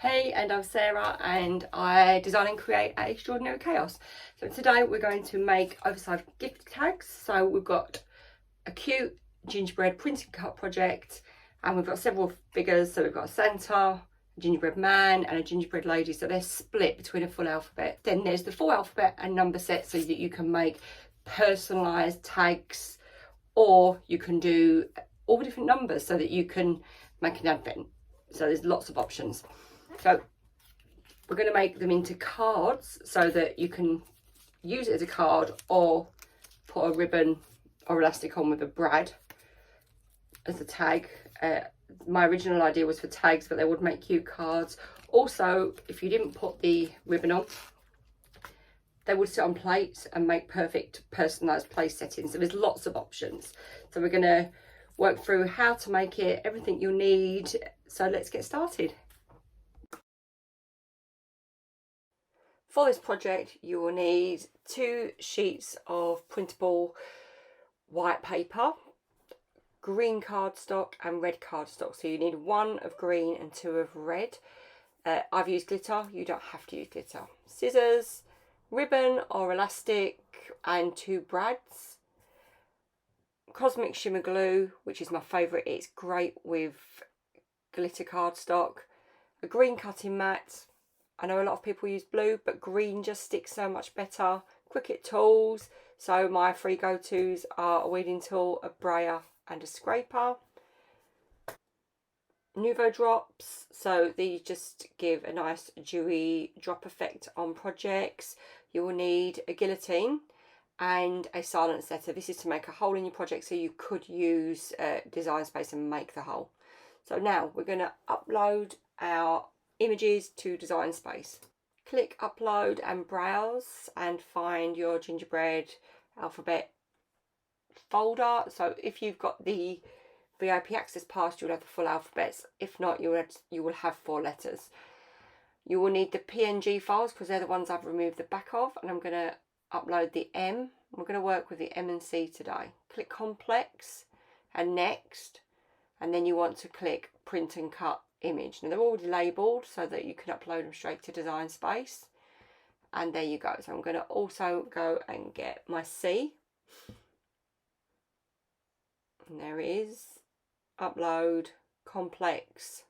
Hey, and I'm Sarah, and I design and create at Extraordinary Chaos. So today we're going to make oversized gift tags. So we've got a cute gingerbread print and cut project, and we've got several figures. So we've got a Santa, a gingerbread man, and a gingerbread lady. So they're split between a full alphabet. Then there's the full alphabet and number set, so that you can make personalised tags, or you can do all the different numbers so that you can make an advent. So there's lots of options. So we're going to make them into cards so that you can use it as a card or put a ribbon or elastic on with a brad as a tag. My original idea was for tags, but they would make cute cards. Also, if you didn't put the ribbon on, they would sit on plates and make perfect personalised place settings. So there's lots of options. So we're going to work through how to make it, everything you'll need. So let's get started. For this project, you will need 2 sheets of printable white paper, green cardstock and red cardstock. So you need 1 of green and 2 of red. I've used glitter, you don't have to use glitter. Scissors, ribbon or elastic, and 2 brads. Cosmic shimmer glue, which is my favourite, it's great with glitter cardstock. A green cutting mat. I know a lot of people use blue, but green just sticks so much better. Cricut tools. So my 3 go-tos are a weeding tool, a brayer and a scraper. Nuvo drops. So these just give a nice dewy drop effect on projects. You will need a guillotine and a silent setter. This is to make a hole in your project, so you could use Design Space and make the hole. So now we're going to upload our images to Design Space. Click upload and browse and find your gingerbread alphabet folder. So if you've got the VIP access pass, you'll have the full alphabets. If not, you will have 4 letters. You will need the PNG files because they're the ones I've removed the back of, and I'm going to upload the M. We're going to work with the M and C today. Click complex and next, and then you want to click print and cut image. Now they're already labelled so that you can upload them straight to Design Space, and there you go. So I'm going to also go and get my C, and there it is. Upload complex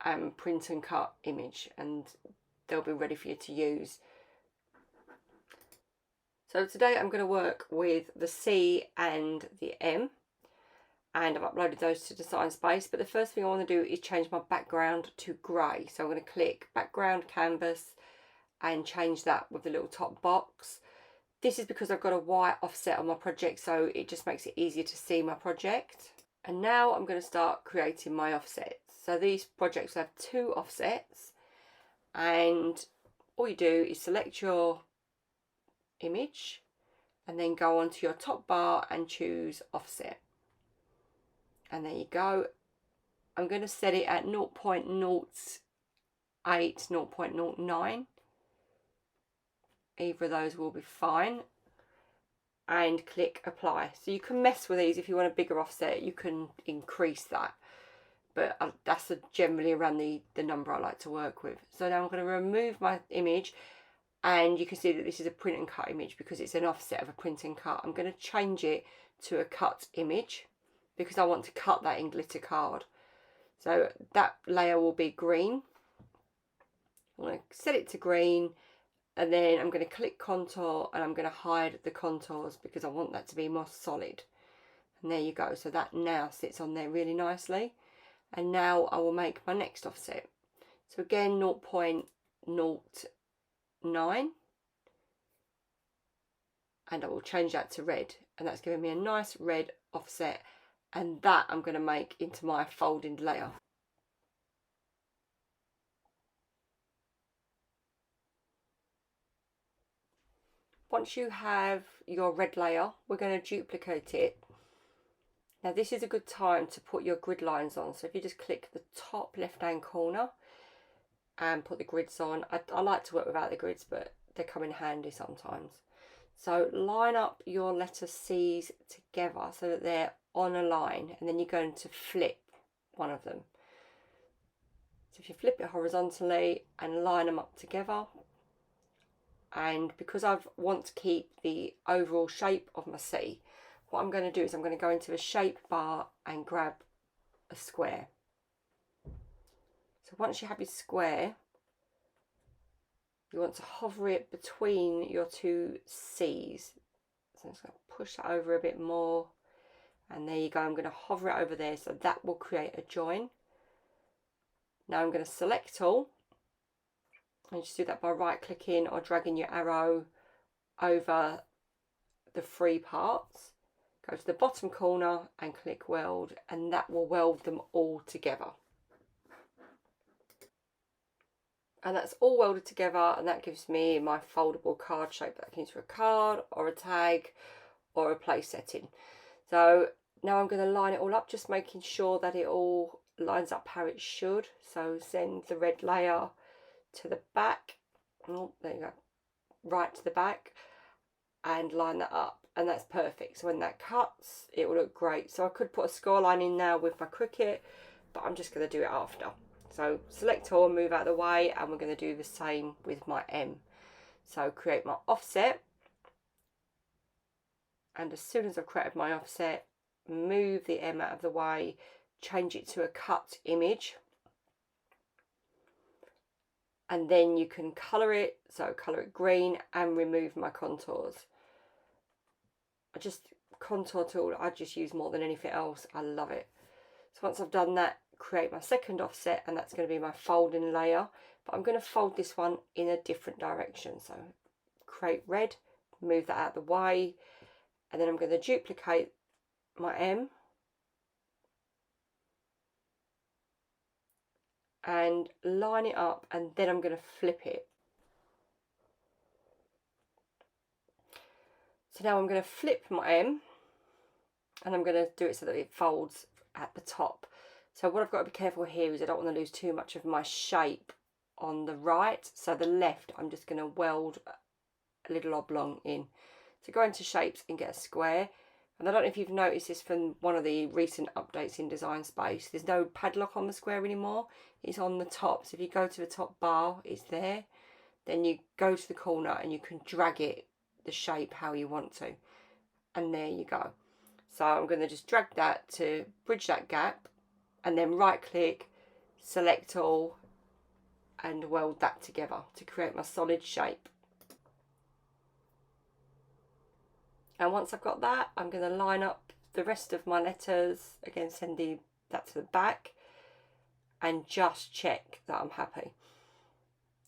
and print and cut image, and they'll be ready for you to use. So today I'm going to work with the C and the M, and I've uploaded those to Design Space. But the first thing I want to do is change my background to grey. So I'm going to click background canvas and change that with the little top box. This is because I've got a white offset on my project, so it just makes it easier to see my project. And now I'm going to start creating my offsets. So these projects have 2 offsets, and all you do is select your image and then go onto your top bar and choose offset. And there you go. I'm going to set it at 0.08, 0.09. Either of those will be fine. And click apply. So you can mess with these. If you want a bigger offset, you can increase that. But that's generally around the number I like to work with. So now I'm going to remove my image. And you can see that this is a print and cut image because it's an offset of a print and cut. I'm going to change it to a cut image because I want to cut that in glitter card. So that layer will be green. I'm going to set it to green, and then I'm going to click contour and I'm going to hide the contours because I want that to be more solid. And there you go. So that now sits on there really nicely. And now I will make my next offset. So again, 0.09. And I will change that to red, and that's giving me a nice red offset, and that I'm going to make into my folding layer. Once you have your red layer, we're going to duplicate it. Now this is a good time to put your grid lines on. So if you just click the top left hand corner and put the grids on. I like to work without the grids, but they come in handy sometimes. So line up your letter C's together so that they're on a line, and then you're going to flip one of them. So if you flip it horizontally and line them up together, and because I want to keep the overall shape of my C, what I'm going to do is I'm going to go into the shape bar and grab a square. So once you have your square, you want to hover it between your two C's. So I'm just going to push that over a bit more, and there you go. I'm going to hover it over there, so that will create a join. Now I'm going to select all, and just do that by right clicking or dragging your arrow over the three parts. Go to the bottom corner and click weld, and that will weld them all together. And that's all welded together, and that gives me my foldable card shape that I can use for a card or a tag or a place setting. So now I'm going to line it all up, just making sure that it all lines up how it should. So send the red layer to the back, oh, there you go, right to the back, and line that up, and that's perfect. So when that cuts, it will look great. So I could put a score line in now with my Cricut, but I'm just going to do it after. So select all, move out of the way, and we're going to do the same with my M. So create my offset, and as soon as I've created my offset, move the M out of the way, change it to a cut image, and then you can colour it. So colour it green and remove my contours. I just contour tool, I just use more than anything else. I love it. So once I've done that, create my second offset, and that's going to be my folding layer, but I'm going to fold this one in a different direction. So create red, move that out of the way, and then I'm going to duplicate my M and line it up, and then I'm going to flip it. So now I'm going to flip my M, and I'm going to do it so that it folds at the top. So what I've got to be careful here is I don't want to lose too much of my shape on the right. So the left, I'm just going to weld a little oblong in. So go into shapes and get a square. And I don't know if you've noticed this from one of the recent updates in Design Space. There's no padlock on the square anymore. It's on the top. So if you go to the top bar, it's there. Then you go to the corner and you can drag it, the shape, how you want to. And there you go. So I'm going to just drag that to bridge that gap, and then right click, select all, and weld that together to create my solid shape. And once I've got that, I'm going to line up the rest of my letters, again sending that to the back, and just check that I'm happy.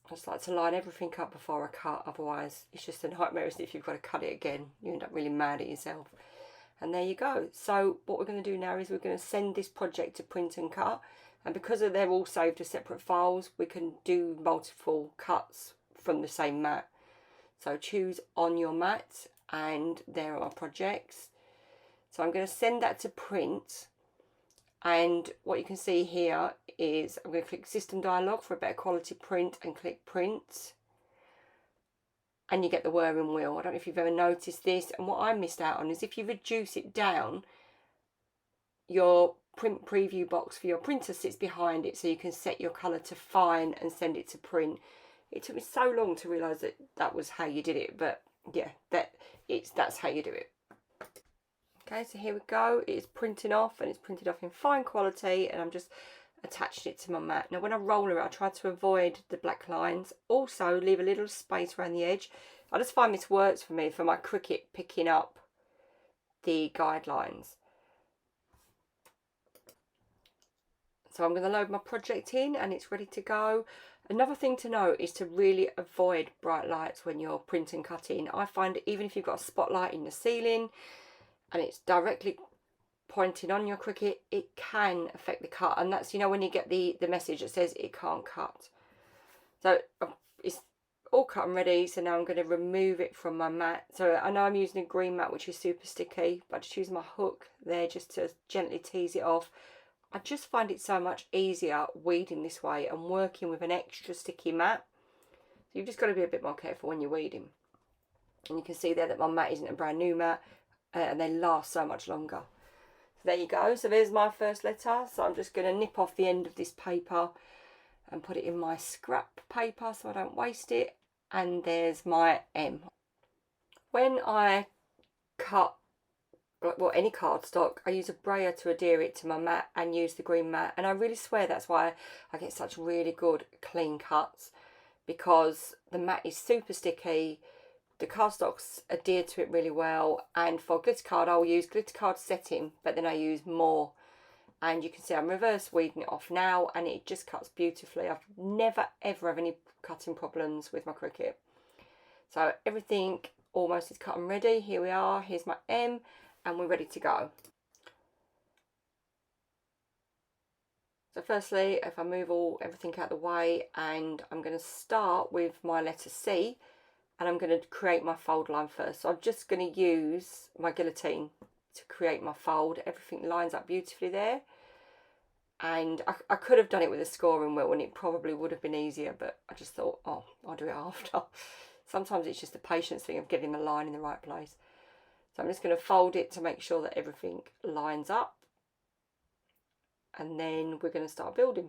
I just like to line everything up before I cut, otherwise it's just a nightmare, isn't it? If you've got to cut it again, you end up really mad at yourself. And there you go. So what we're going to do now is we're going to send this project to Print and Cut, and because they're all saved as separate files, we can do multiple cuts from the same mat. So choose on your mat, and there are our projects. So I'm going to send that to print, and what you can see here is I'm going to click System Dialog for a better quality print and click Print, and you get the whirring wheel. I don't know if you've ever noticed this, and what I missed out on is if you reduce it down, your print preview box for your printer sits behind it, so you can set your colour to fine and send it to print. It took me so long to realise that that was how you did it, but yeah, that's how you do it. Okay, so here we go. It's printing off, and it's printed off in fine quality, and I'm just attaching it to my mat. Now when I roll it, I try to avoid the black lines. Also leave a little space around the edge. I just find this works for me for my Cricut picking up the guidelines. So I'm going to load my project in, and it's ready to go. Another thing to note is to really avoid bright lights when you're print and cutting. I find even if you've got a spotlight in the ceiling and it's directly pointing on your Cricut, it can affect the cut, and that's, you know, when you get the message that says it can't cut. So it's all cut and ready. So now I'm going to remove it from my mat. So I know I'm using a green mat which is super sticky, but I just use my hook there just to gently tease it off. I just find it so much easier weeding this way and working with an extra sticky mat. So you've just got to be a bit more careful when you're weeding. And you can see there that my mat isn't a brand new mat, and they last so much longer. So there you go. So there's my first letter. So I'm just going to nip off the end of this paper and put it in my scrap paper so I don't waste it. And there's my M. When I cut, well, any cardstock, I use a brayer to adhere it to my mat and use the green mat. And I really swear that's why I get such really good clean cuts, because the mat is super sticky. The cardstocks adhere to it really well, and for glitter card I'll use glitter card setting, but then I use more, and you can see I'm reverse weeding it off now, and it just cuts beautifully. I've never ever have any cutting problems with my Cricut. So everything almost is cut and ready. Here we are, here's my M, and we're ready to go. So firstly, if I move everything out of the way, and I'm going to start with my letter C, and I'm going to create my fold line first. So I'm just going to use my guillotine to create my fold. Everything lines up beautifully there. And I could have done it with a scoring wheel and it probably would have been easier, but I just thought, oh, I'll do it after. Sometimes it's just a patience thing of getting the line in the right place. So I'm just going to fold it to make sure that everything lines up. And then we're going to start building.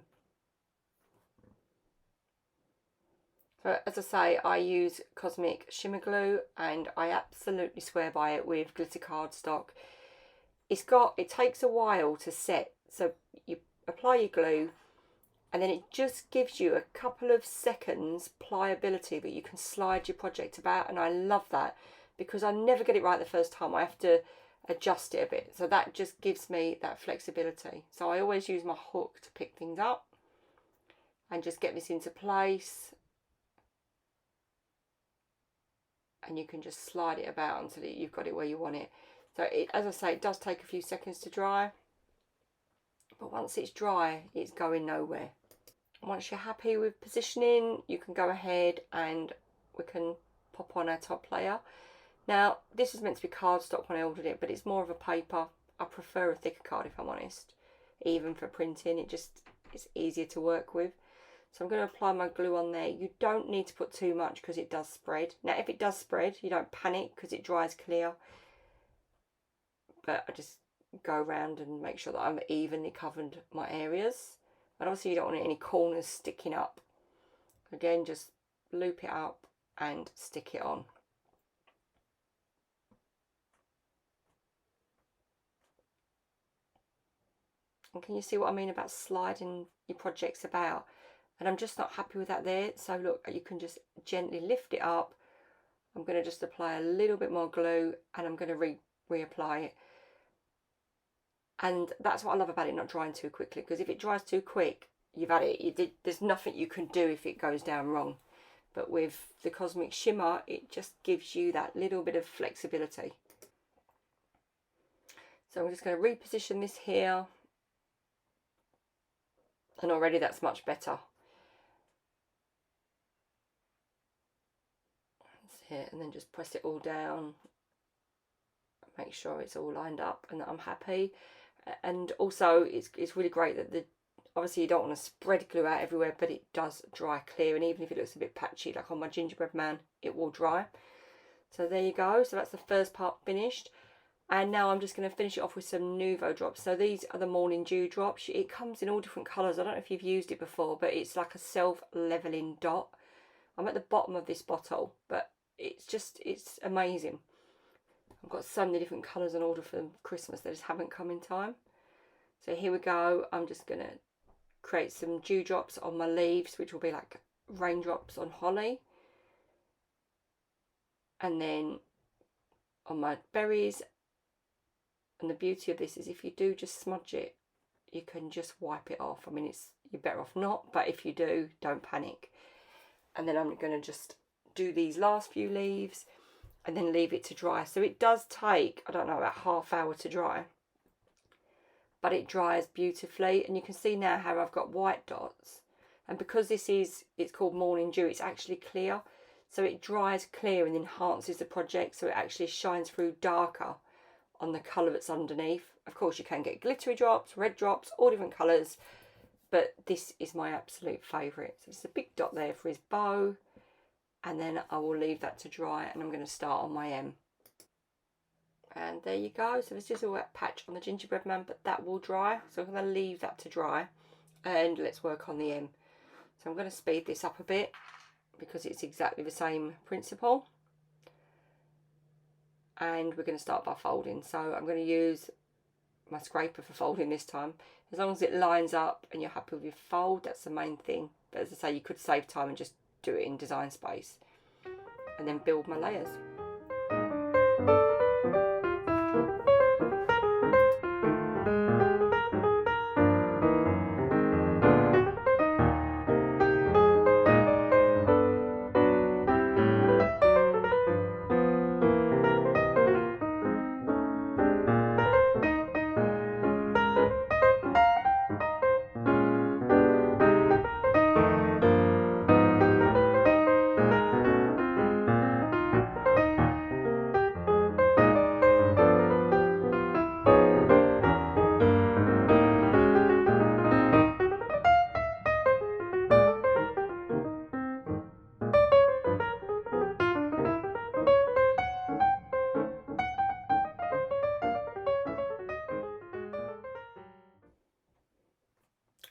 So as I say, I use Cosmic Shimmer Glue, and I absolutely swear by it with glitter cardstock. It takes a while to set, so you apply your glue and then it just gives you a couple of seconds pliability that you can slide your project about, and I love that because I never get it right the first time. I have to adjust it a bit, so that just gives me that flexibility. So I always use my hook to pick things up and just get this into place. And you can just slide it about until you've got it where you want it. So as I say, it does take a few seconds to dry, but once it's dry, it's going nowhere. Once you're happy with positioning, you can go ahead and we can pop on our top layer. Now, this is meant to be cardstock when I ordered it, but it's more of a paper. I prefer a thicker card, if I'm honest. Even for printing, it's easier to work with. So I'm going to apply my glue on there. You don't need to put too much because it does spread. Now, if it does spread, you don't panic because it dries clear. But I just go around and make sure that I'm evenly covered my areas. And obviously you don't want any corners sticking up. Again, just loop it up and stick it on. And can you see what I mean about sliding your projects about? And I'm just not happy with that there. So look, you can just gently lift it up. I'm going to just apply a little bit more glue and I'm going to reapply it. And that's what I love about it not drying too quickly, because if it dries too quick, you've had it. There's nothing you can do if it goes down wrong. But with the Cosmic Shimmer, it just gives you that little bit of flexibility. So I'm just going to reposition this here. And already that's much better. And then just press it all down, make sure it's all lined up and that I'm happy. And also it's really great that obviously you don't want to spread glue out everywhere, but it does dry clear, and even if it looks a bit patchy like on my gingerbread man, it will dry. So there you go. So that's the first part finished, and now I'm just going to finish it off with some Nuvo drops. So these are the Morning Dew drops. It comes in all different colours. I don't know if you've used it before, but it's like a self-leveling dot. I'm at the bottom of this bottle, but it's amazing. I've got so many different colours on order for Christmas. They just haven't come in time. So here we go. I'm just going to create some dewdrops on my leaves, which will be like raindrops on holly. And then on my berries. And the beauty of this is if you do just smudge it, you can just wipe it off. I mean, you're better off not, but if you do, don't panic. And then I'm going to just do these last few leaves and then leave it to dry. So it does take, I don't know, about ½ hour to dry, but it dries beautifully. And you can see now how I've got white dots, and because it's called Morning Dew, it's actually clear, so it dries clear and enhances the project, so it actually shines through darker on the colour that's underneath. Of course you can get glittery drops, red drops, all different colours, but this is my absolute favourite. So it's a big dot there for his bow. And then I will leave that to dry, and I'm going to start on my M. And there you go. So this is a wet patch on the gingerbread man, but that will dry. So I'm going to leave that to dry and let's work on the M. So I'm going to speed this up a bit because it's exactly the same principle. And we're going to start by folding. So I'm going to use my scraper for folding this time. As long as it lines up and you're happy with your fold, that's the main thing. But as I say, you could save time and just do it in design space and then build my layers.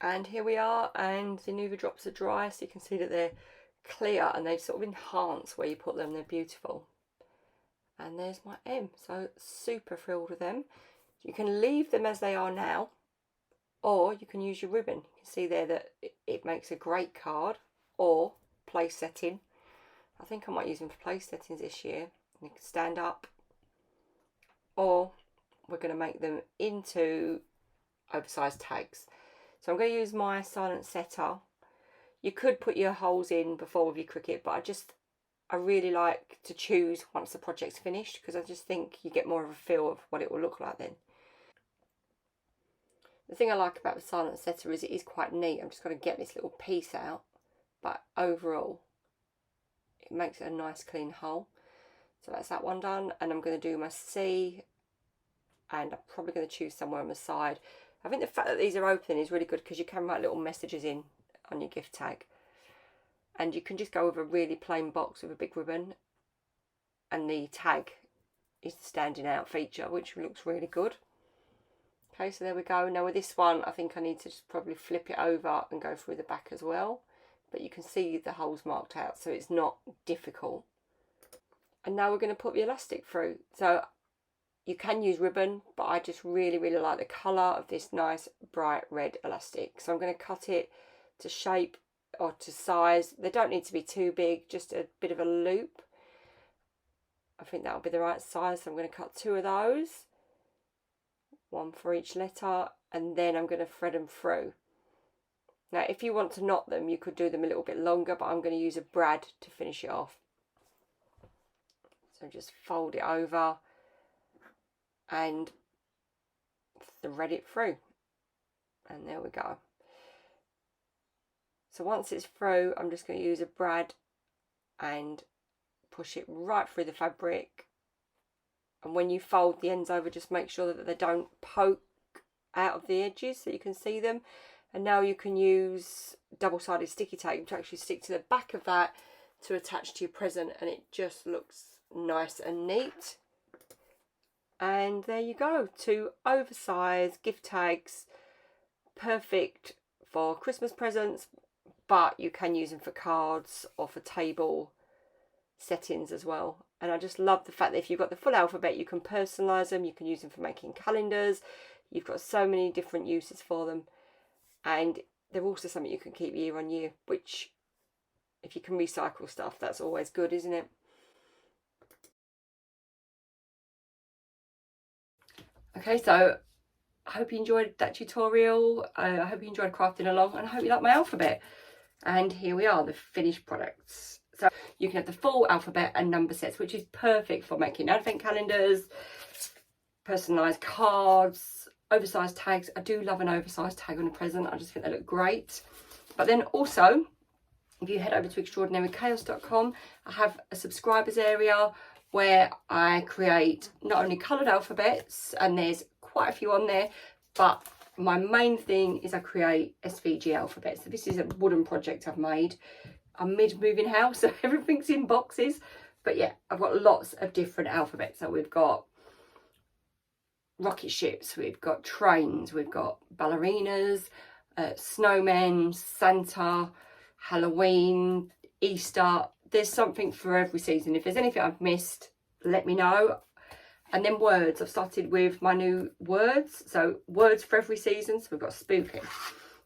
And here we are, and the Nuva drops are dry, so you can see that they're clear and they sort of enhance where you put them. They're beautiful. And there's my M, so super thrilled with them. You can leave them as they are now, or you can use your ribbon. You can see there that it makes a great card or place setting. I think I might use them for place settings this year. You can stand up, or we're going to make them into oversized tags. So I'm going to use my silent setter. You could put your holes in before with your Cricut, but I really like to choose once the project's finished because I just think you get more of a feel of what it will look like then. The thing I like about the silent setter is it is quite neat. I'm just going to get this little piece out, but overall it makes it a nice clean hole. So that's that one done, and I'm going to do my C, and I'm probably going to choose somewhere on the side. I think the fact that these are open is really good because you can write little messages in on your gift tag. And you can just go with a really plain box with a big ribbon. And the tag is the standing out feature, which looks really good. Okay, so there we go. Now with this one, I think I need to just probably flip it over and go through the back as well. But you can see the holes marked out, so it's not difficult. And now we're going to put the elastic through. So you can use ribbon, but I just really like the colour of this nice bright red elastic. So I'm going to cut it to shape or to size. They don't need to be too big, just a bit of a loop. I think that'll be the right size. So I'm going to cut 2 of those, 1 for each letter, and then I'm going to thread them through. Now if you want to knot them, you could do them a little bit longer, but I'm going to use a brad to finish it off. So just fold it over and thread it through, and there we go. So once it's through, I'm just going to use a brad and push it right through the fabric. And when you fold the ends over, just make sure that they don't poke out of the edges so you can see them. And now you can use double-sided sticky tape to actually stick to the back of that to attach to your present, and it just looks nice and neat. And there you go, 2 oversized gift tags, perfect for Christmas presents, but you can use them for cards or for table settings as well. And I just love the fact that if you've got the full alphabet, you can personalise them, you can use them for making calendars. You've got so many different uses for them, and they're also something you can keep year on year, which if you can recycle stuff, that's always good, isn't it? Okay, so I hope you enjoyed that tutorial. I hope you enjoyed crafting along, and I hope you like my alphabet. And here we are, the finished products. So you can have the full alphabet and number sets, which is perfect for making advent calendars, personalised cards, oversized tags. I do love an oversized tag on a present. I just think they look great. But then also, if you head over to extraordinarychaos.com, I have a subscribers area where I create not only coloured alphabets, and there's quite a few on there, but my main thing is I create SVG alphabets. So this is a wooden project I've made. I'm mid-moving house, so everything's in boxes. But yeah, I've got lots of different alphabets. So we've got rocket ships, we've got trains, we've got ballerinas, snowmen, Santa, Halloween, Easter. There's something for every season. If there's anything I've missed, let me know. And then words, I've started with my new words, so words for every season. So we've got spooky,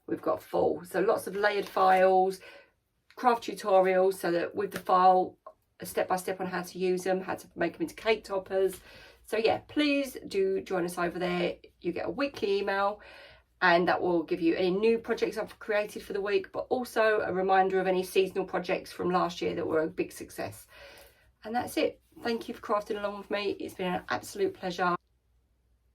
we've got fall, so lots of layered files, craft tutorials, so that with the file, a step-by-step on how to use them, how to make them into cake toppers. So yeah, please do join us over there. You get a weekly email, and that will give you any new projects I've created for the week, but also a reminder of any seasonal projects from last year that were a big success. And that's it. Thank you for crafting along with me. It's been an absolute pleasure.